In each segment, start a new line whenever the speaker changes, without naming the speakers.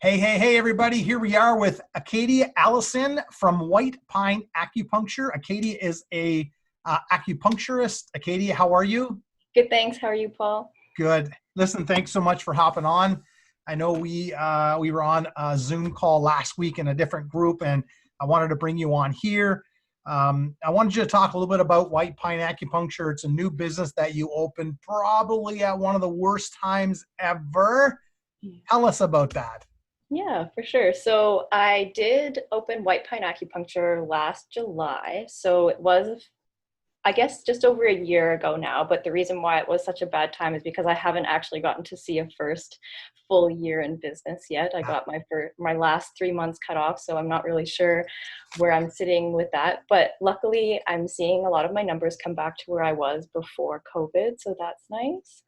Hey, everybody. Here we are with Acadia Allison from White Pine Acupuncture. Acadia is a acupuncturist. Acadia, how are you?
Good, thanks. How are you, Paul?
Good. Listen, thanks so much for hopping on. I know we were on a Zoom call last week in a different group, and I wanted to bring you on here. I wanted you to talk a little bit about White Pine Acupuncture. It's a new business that you opened probably at one of the worst times ever. Tell us about that.
Yeah, for sure. So I did open White Pine Acupuncture last July. So it was, I guess, just over a year ago now. But the reason why it was such a bad time is because I haven't actually gotten to see a first full year in business yet. I got my last 3 months cut off, so I'm not really sure where I'm sitting with that. But luckily, I'm seeing a lot of my numbers come back to where I was before COVID, so that's nice.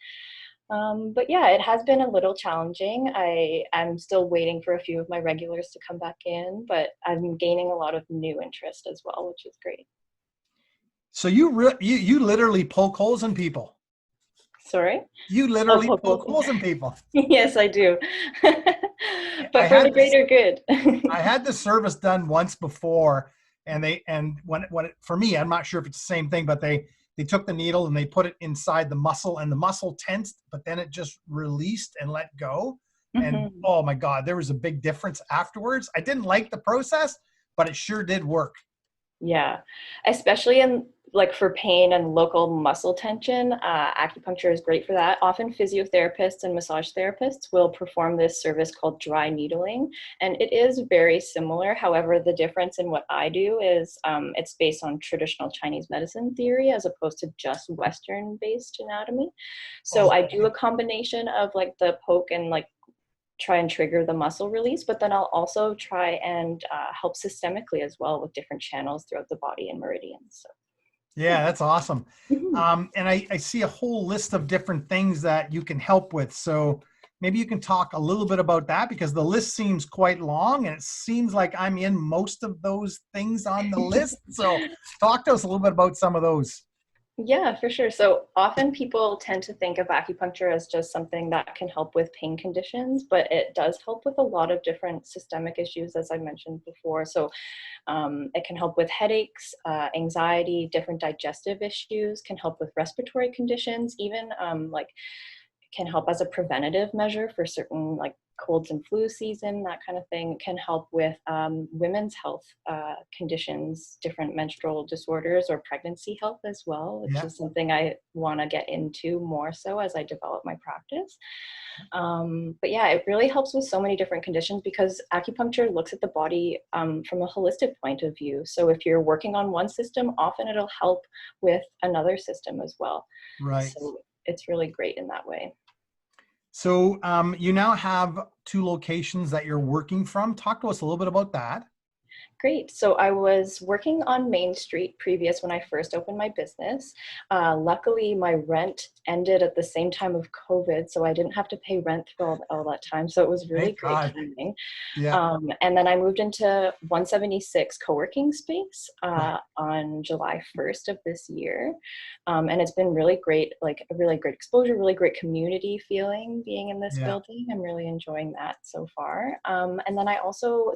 But yeah, it has been a little challenging. I'm still waiting for a few of my regulars to come back in, but I'm gaining a lot of new interest as well, which is great.
So you literally poke holes in people.
Sorry?
You
Oh,
literally
cool, cool,
poke
cool.
holes in people.
Yes, I do.
I
But for the
had this.
greater good.
I had the service done once before, and for me, I'm not sure if it's the same thing, but they took the needle and they put it inside the muscle, and the muscle tensed, but then it just released and let go. And
Mhm.
oh my God, there was a big difference afterwards. I didn't like the process, but it sure did work.
Yeah, especially in like for pain and local muscle tension, acupuncture is great for that. Often physiotherapists and massage therapists will perform this service called dry needling, and it is very similar. However, the difference in what I do is it's based on traditional Chinese medicine theory as opposed to just Western-based anatomy. So I do
Okay.
a combination of like the poke and like try and trigger the muscle release, but then I'll also try and help systemically as well with different channels throughout the body and meridians. So,
Yeah, that's awesome.
yeah. Mhm.
And I see a whole list of different things that you can help with. So maybe you can talk a little bit about that because the list seems quite long and it seems like I'm in most of those things on the list. So talk to us a little bit about some of those.
Yeah, for sure. So often people tend to think of acupuncture as just something that can help with pain conditions, but it does help with a lot of different systemic issues, as I mentioned before. So it can help with headaches, anxiety, different digestive issues, can help with respiratory conditions, even like can help as a preventative measure for certain like colds and flu season, that kind of thing. It can help with women's health conditions, different menstrual disorders or pregnancy health as well, which
Yeah.
is something I want to get into more so as I develop my practice. But yeah, it really helps with so many different conditions because acupuncture looks at the body from a holistic point of view. So if you're working on one system, often it'll help with another system as well.
Right.
So it's really great in that way.
So you now have two locations that you're working from. Talk to us a little bit about that.
Great. So I was working on Main Street previous when I first opened my business. Luckily, my rent ended at the same time of COVID, so I didn't have to pay rent for all that time. So it was really
Thank
great
God.
timing.
Yeah.
And then I moved into 176 Coworking space
Right.
on July 1st of this year. And it's been really great, like a really great exposure, really great community feeling being in this
Yeah.
building. I'm really enjoying that so far. And then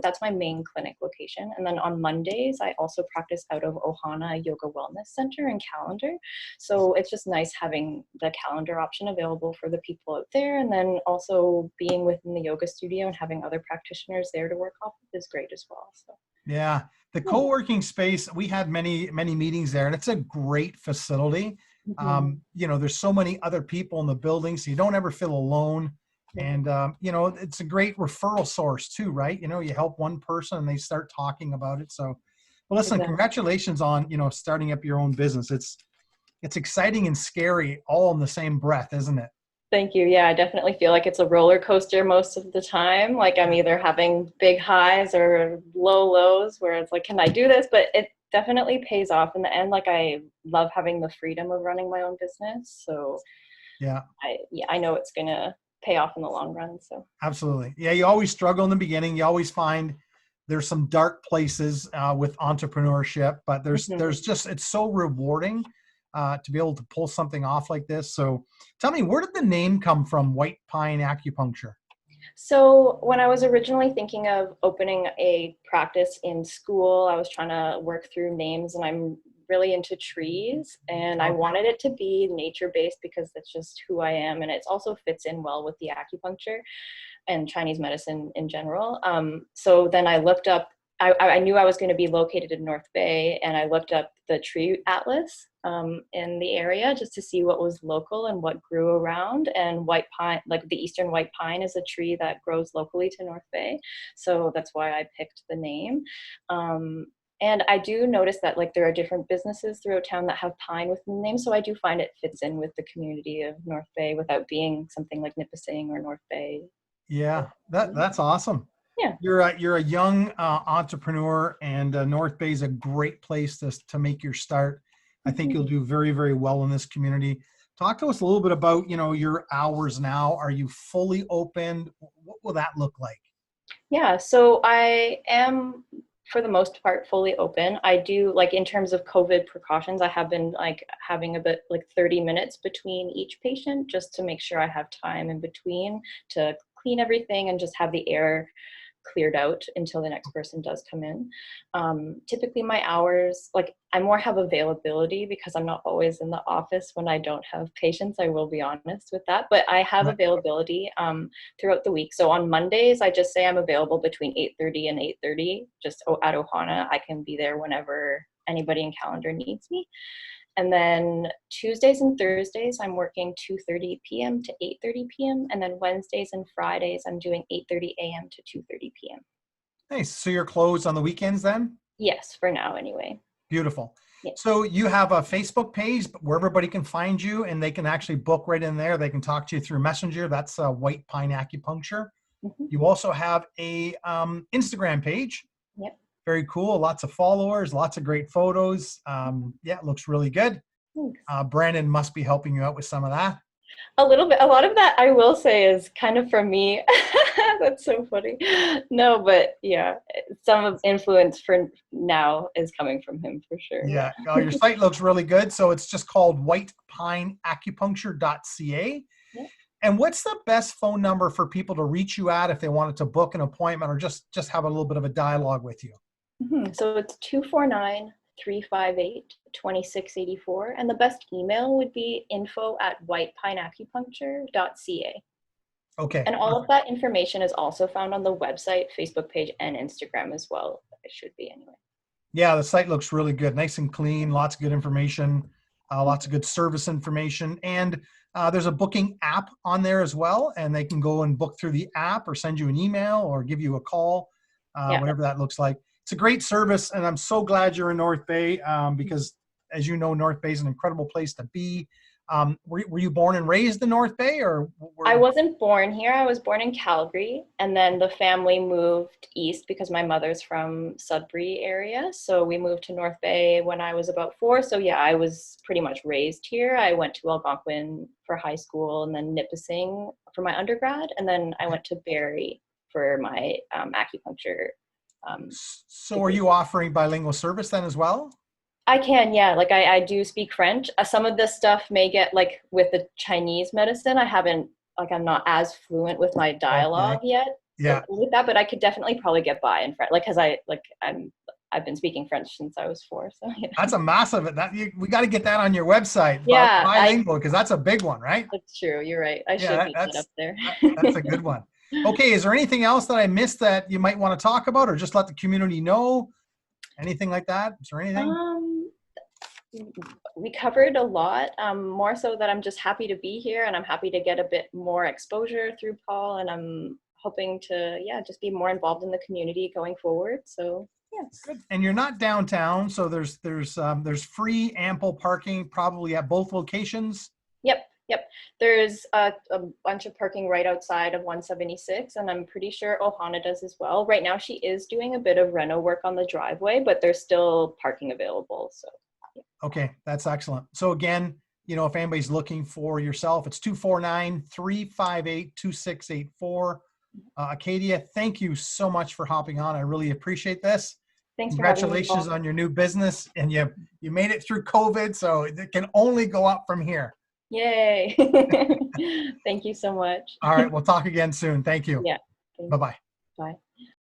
that's my main clinic location. And then on Mondays, I also practice out of Ohana Yoga Wellness Center in Callander. So it's just nice having the calendar option available for the people out there. And then also being within the yoga studio and having other practitioners there to work off of is great as well. So
Yeah. The
yeah.
co-working space, we had many meetings there, and it's a great facility.
Mhm.
There's so many other people in the building, so you don't ever feel alone.
Yeah,
And, it's a great referral source too, right? You help one person and they start talking about it. So, well, listen,
exactly.
congratulations on, starting up your own business. It's exciting and scary all in the same breath, isn't it?
Thank you. Yeah, I definitely feel like it's a roller coaster most of the time. Like I'm either having big highs or low lows where it's like, can I do this? But it definitely pays off in the end. Like I love having the freedom of running my own business. So
Yeah.
I know it's gonna pay off in the long run. So
Absolutely. Yeah, you always struggle in the beginning. You always find there's some dark places with entrepreneurship, but there's
mhm.
just it's so rewarding to be able to pull something off like this. So, tell me, where did the name come from? White Pine Acupuncture.
So when I was originally thinking of opening a practice in school, I was trying to work through names, and I'm really into trees, and I
Okay.
wanted it to be nature-based because that's just who I am, and it also fits in well with the acupuncture and Chinese medicine in general. So then I looked up, I knew I was going to be located in North Bay, and I looked up the tree atlas in the area just to see what was local and what grew around. And white pine, like the eastern white pine, is a tree that grows locally to North Bay. So that's why I picked the name. And I do notice that like there are different businesses throughout town that have pine within the name. So I do find it fits in with the community of North Bay without being something like Nipissing or North Bay.
Yeah, that's awesome.
Yeah.
You're a young entrepreneur, and North Bay is a great place to make your start. I think you'll do very, very well in this community. Talk to us a little bit about, your hours now. Are you fully open? What will that look like?
Yeah, so I am for the most part fully open. I do, like, in terms of COVID precautions, I have been like having a bit like 30 minutes between each patient just to make sure I have time in between to clean everything and just have the air cleared out until the next person does come in. Typically my hours, like I more have availability because I'm not always in the office when I don't have patients. I will be honest with that, but I have
Right.
availability throughout the week. So on Mondays, I just say I'm available between 8:30 and 8:30, just at Ohana. I can be there whenever anybody in Callander needs me. And then Tuesdays and Thursdays, I'm working 2:30 p.m. to 8:30 p.m. And then Wednesdays and Fridays, I'm doing 8:30 a.m. to 2:30 p.m.
Nice. So you're closed on the weekends then?
Yes, for now anyway.
Beautiful.
Yeah.
So you have a Facebook page where everybody can find you, and they can actually book right in there. They can talk to you through Messenger. That's White Pine Acupuncture.
Mm-hmm.
You also have a Instagram page.
Yep.
Very cool. Lots of followers, lots of great photos. Yeah, it looks really good.
Thanks.
Brandon must be helping you out with some of that.
A little bit. A lot of that I will say is kind of from me. That's so funny. No, but yeah, some of influence for now is coming from him for sure.
Yeah. Your site looks really good. So it's just called whitepineacupuncture.ca.
Yeah.
And what's the best phone number for people to reach you at if they wanted to book an appointment or just have a little bit of a dialogue with you?
So it's 249-358-2684. And the best email would be info@whitepineacupuncture.ca.
Okay.
And all of that information is also found on the website, Facebook page, and Instagram as well. It should be anyway.
Yeah, the site looks really good. Nice and clean. Lots of good information. Lots of good service information. And there's a booking app on there as well. And they can go and book through the app or send you an email or give you a call,
Yeah.
whatever that looks like. It's a great service. And I'm so glad you're in North Bay because, as you know, North Bay is an incredible place to be. Were you born and raised in North Bay, or?
I wasn't born here. I was born in Calgary, and then the family moved east because my mother's from Sudbury area. So we moved to North Bay when I was about 4. So yeah, I was pretty much raised here. I went to Algonquin for high school, and then Nipissing for my undergrad, and then I went to Barrie for my acupuncture.
So are you offering bilingual service then as well?
I can, yeah. Like I do speak French. Some of this stuff may get like with the Chinese medicine. I'm not as fluent with my dialogue yet.
Yeah.
With that, but I could definitely probably get by in French, like because I've been speaking French since I was 4. So yeah.
That's a massive. We got to get that on your website.
Yeah,
bilingual, because that's a big one, right?
That's true. You're right. I should get that up there.
That's a good one. Okay, is there anything else that I missed that you might want to talk about, or just let the community know? Anything like that? Is there anything?
We covered a lot, more so that I'm just happy to be here, and I'm happy to get a bit more exposure through Paul, and I'm hoping to, just be more involved in the community going forward. So, yes.
Good. And you're not downtown, so there's free, ample parking probably at both locations.
Yep. There's a bunch of parking right outside of 176, and I'm pretty sure Ohana does as well. Right now, she is doing a bit of reno work on the driveway, but there's still parking available. So.
Okay, that's excellent. So again, if anybody's looking for yourself, it's 249-358-2684. Acadia, thank you so much for hopping on. I really appreciate this.
Thanks for having me.
Congratulations on your new business, and you made it through COVID, so it can only go up from here.
Yay. Thank you so much.
All right, we'll talk again soon. Thank you.
Yeah. Thanks.
Bye-bye.
Bye.